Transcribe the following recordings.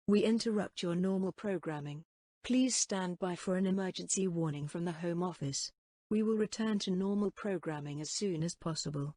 We interrupt your normal programming. Please stand by for an emergency warning from the Home Office. We will return to normal programming as soon as possible.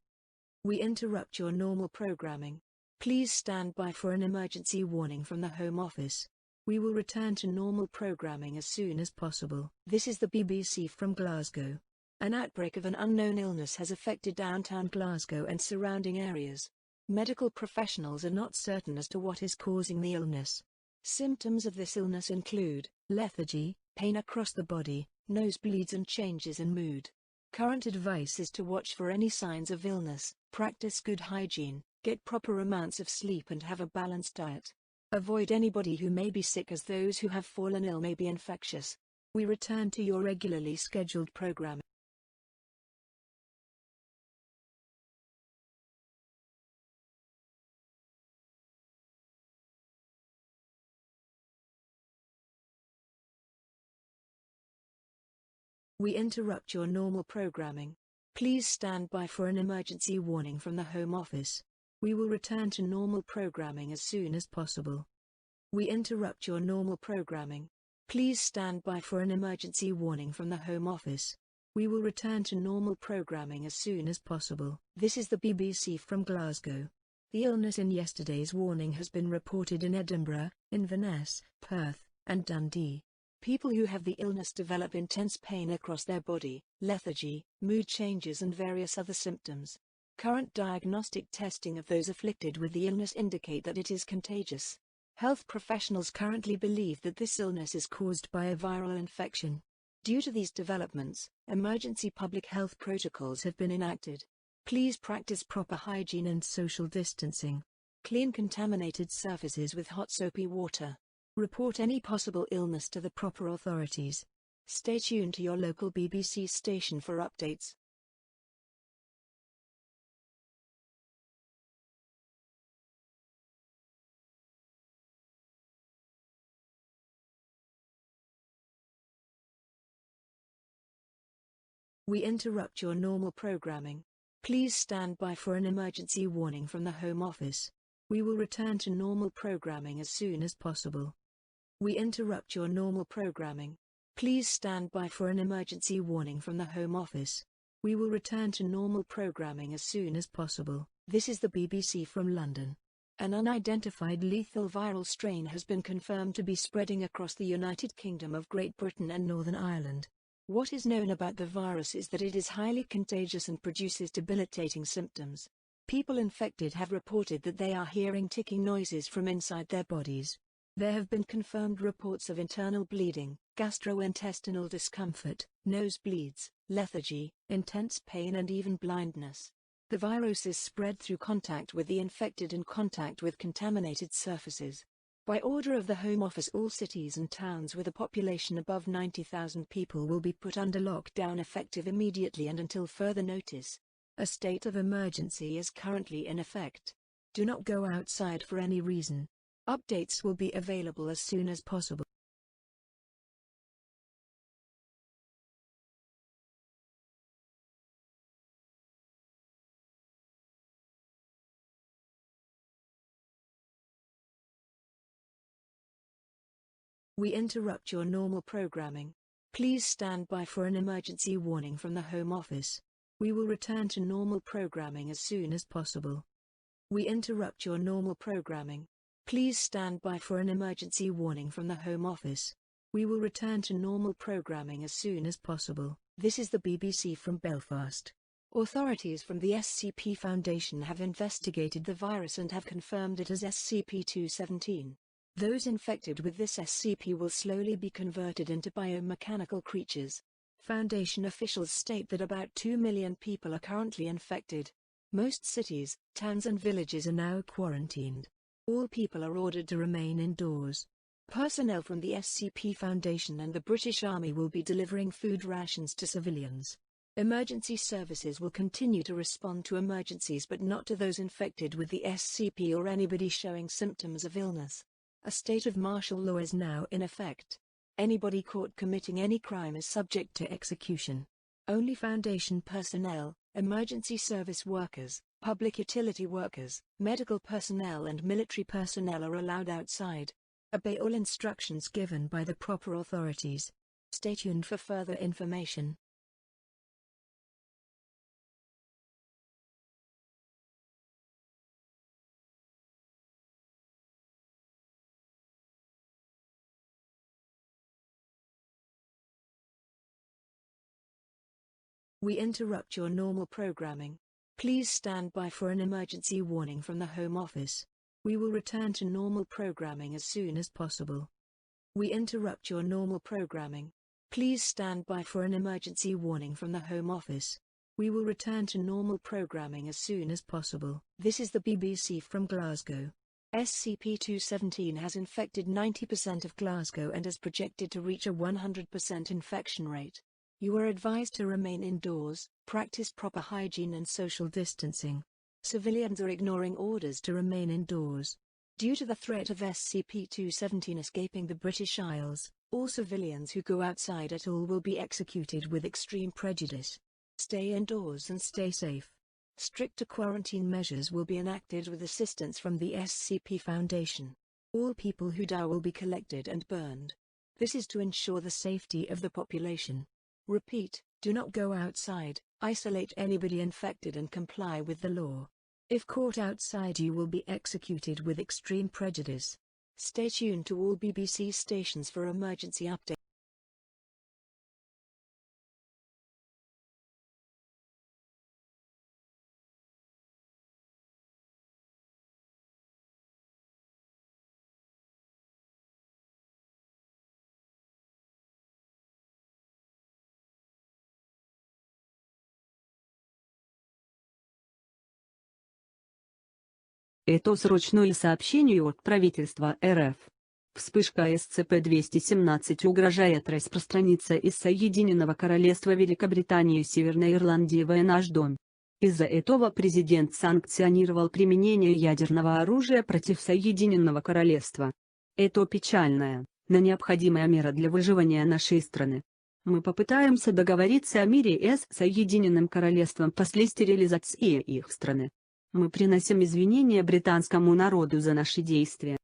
We interrupt your normal programming. Please stand by for an emergency warning from the Home Office. We will return to normal programming as soon as possible. This is the BBC from Glasgow. An outbreak of an unknown illness has affected downtown Glasgow and surrounding areas. Medical professionals are not certain as to what is causing the illness. Symptoms of this illness include lethargy, pain across the body, nosebleeds and changes in mood. Current advice is to watch for any signs of illness, practice good hygiene, get proper amounts of sleep and have a balanced diet. Avoid anybody who may be sick as those who have fallen ill may be infectious. We return to your regularly scheduled program. We interrupt your normal programming. Please stand by for an emergency warning from the Home Office. We will return to normal programming as soon as possible. We interrupt your normal programming. Please stand by for an emergency warning from the Home Office. We will return to normal programming as soon as possible. This is the BBC from Glasgow. The illness in yesterday's warning has been reported in Edinburgh, Inverness, Perth, and Dundee. People who have the illness develop intense pain across their body, lethargy, mood changes and various other symptoms. Current diagnostic testing of those afflicted with the illness indicate that it is contagious. Health professionals currently believe that this illness is caused by a viral infection. Due to these developments, emergency public health protocols have been enacted. Please practice proper hygiene and social distancing. Clean contaminated surfaces with hot soapy water. Report any possible illness to the proper authorities. Stay tuned to your local BBC station for updates. We interrupt your normal programming. Please stand by for an emergency warning from the Home Office. We will return to normal programming as soon as possible. We interrupt your normal programming. Please stand by for an emergency warning from the Home Office. We will return to normal programming as soon as possible. This is the BBC from London. An unidentified lethal viral strain has been confirmed to be spreading across the United Kingdom of Great Britain and Northern Ireland. What is known about the virus is that it is highly contagious and produces debilitating symptoms. People infected have reported that they are hearing ticking noises from inside their bodies. There have been confirmed reports of internal bleeding, gastrointestinal discomfort, nosebleeds, lethargy, intense pain and even blindness. The virus is spread through contact with the infected and contact with contaminated surfaces. By order of the Home Office, all cities and towns with a population above 90,000 people will be put under lockdown effective immediately and until further notice. A state of emergency is currently in effect. Do not go outside for any reason. Updates will be available as soon as possible. We interrupt your normal programming. Please stand by for an emergency warning from the Home Office. We will return to normal programming as soon as possible. We interrupt your normal programming. Please stand by for an emergency warning from the Home Office. We will return to normal programming as soon as possible. This is the BBC from Belfast. Authorities from the SCP Foundation have investigated the virus and have confirmed it as SCP-217. Those infected with this SCP will slowly be converted into biomechanical creatures. Foundation officials state that about 2 million people are currently infected. Most cities, towns and villages are now quarantined. All people are ordered to remain indoors. Personnel from the SCP Foundation and the British Army will be delivering food rations to civilians. Emergency services will continue to respond to emergencies but not to those infected with the SCP or anybody showing symptoms of illness. A state of martial law is now in effect. Anybody caught committing any crime is subject to execution. Only Foundation personnel, emergency service workers, public utility workers, medical personnel and military personnel are allowed outside. Obey all instructions given by the proper authorities. Stay tuned for further information. We interrupt your normal programming. Please stand by for an emergency warning from the Home Office. We will return to normal programming as soon as possible. We interrupt your normal programming. Please stand by for an emergency warning from the Home Office. We will return to normal programming as soon as possible. This is the BBC from Glasgow. SCP-217 has infected 90% of Glasgow and is projected to reach a 100% infection rate. You are advised to remain indoors, practice proper hygiene and social distancing. Civilians are ignoring orders to remain indoors. Due to the threat of SCP-217 escaping the British Isles, all civilians who go outside at all will be executed with extreme prejudice. Stay indoors and stay safe. Stricter quarantine measures will be enacted with assistance from the SCP Foundation. All people who die will be collected and burned. This is to ensure the safety of the population. Repeat, do not go outside, isolate anybody infected and comply with the law. If caught outside, you will be executed with extreme prejudice. Stay tuned to all BBC stations for emergency updates. Это срочное сообщение от правительства РФ. Вспышка SCP-217 угрожает распространиться из Соединенного Королевства Великобритании и Северной Ирландии в наш дом. Из-за этого президент санкционировал применение ядерного оружия против Соединенного Королевства. Это печальная, но необходимая мера для выживания нашей страны. Мы попытаемся договориться о мире с Соединенным Королевством после стерилизации их страны. Мы приносим извинения британскому народу за наши действия.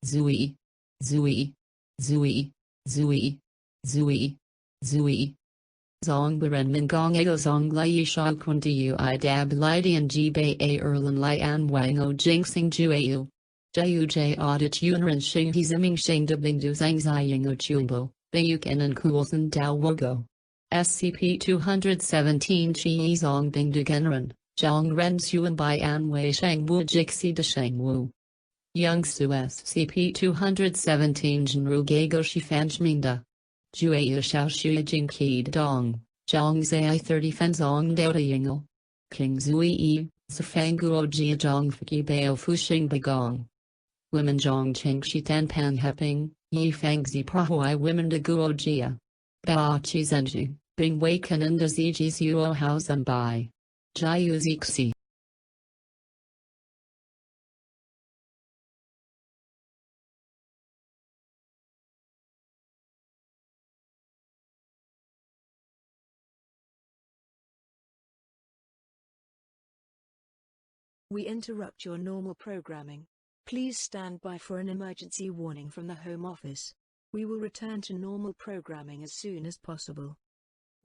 Zui. Zui. Zui. Zui. Zui. Zui. Zong Beren Gong Ego Zong Lai Shao Kunti Yu I Dab Lidian Ji Bei A Erlin Lai An Wang O Jing Sing Ju Au. Jiu J Audit Yunren Xing He Ziming Shing De Bing Du Zang Ziying O Chumbo, Bayuken and Coulson Dao Wogo. SCP 217 Chi Zong Bing Du Genren, Zhang Ren Suan Bai An Wei Shang Wu Jixi De Shang Wu. Young Su SCP 217 Jinru Gago Shifanjminda. Jue Shao Shu Jing Ki Dong, Zhang Zai 30 Fen Zong Dao Yingle. King Zui E, Zafang Jia Zhang Fiki Bao Fuxing Bagong. Women Zhang Cheng Shi Tan Pan Heping, Yi Fang Zi Prahui Women de Guo Jia. Ba Chi Zenju, Bing Wei Kanan de Ziji Zuo Hao Zan Bai. Jiu Zixi. We interrupt your normal programming. Please stand by for an emergency warning from the Home Office. We will return to normal programming as soon as possible.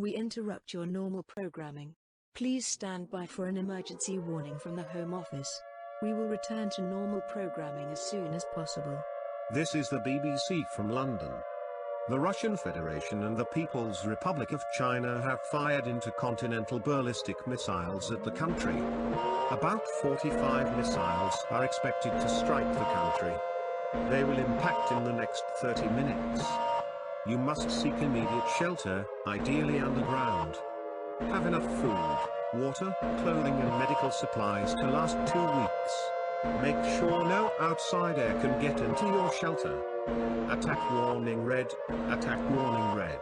We interrupt your normal programming. Please stand by for an emergency warning from the Home Office. We will return to normal programming as soon as possible. This is the BBC from London. The Russian Federation and the People's Republic of China have fired intercontinental ballistic missiles at the country. About 45 missiles are expected to strike the country. They will impact in the next 30 minutes. You must seek immediate shelter, ideally underground. Have enough food, water, clothing and medical supplies to last 2 weeks. Make sure no outside air can get into your shelter. Attack warning red, attack warning red.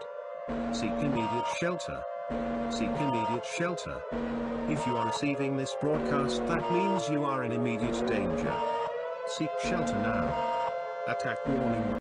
Seek immediate shelter. Seek immediate shelter. If you are receiving this broadcast, that means you are in immediate danger. Seek shelter now. Attack warning.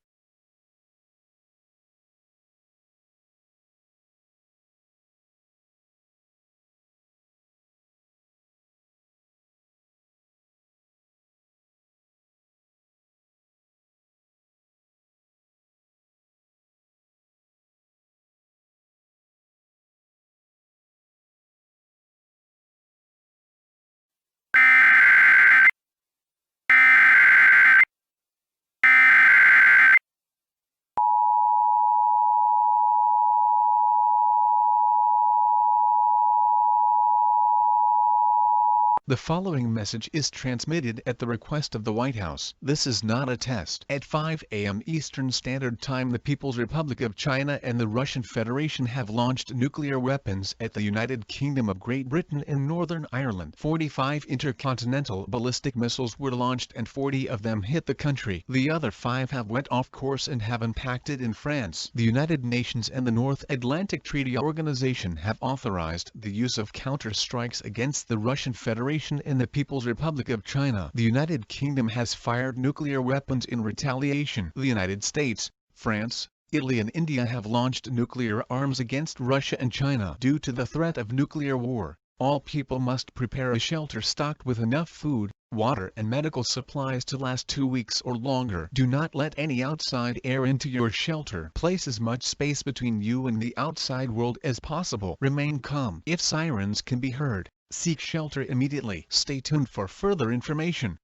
The following message is transmitted at the request of the White House. This is not a test. At 5 a.m. Eastern Standard Time, the People's Republic of China and the Russian Federation have launched nuclear weapons at the United Kingdom of Great Britain and Northern Ireland. 45 intercontinental ballistic missiles were launched and 40 of them hit the country. The other 5 have went off course and have impacted in France. The United Nations and the North Atlantic Treaty Organization have authorized the use of counter-strikes against the Russian Federation and the People's Republic of China. The United Kingdom has fired nuclear weapons in retaliation. The United States, France, Italy and India have launched nuclear arms against Russia and China. Due to the threat of nuclear war, all people must prepare a shelter stocked with enough food, water and medical supplies to last 2 weeks or longer. Do not let any outside air into your shelter. Place as much space between you and the outside world as possible. Remain calm. If sirens can be heard, seek shelter immediately. Stay tuned for further information.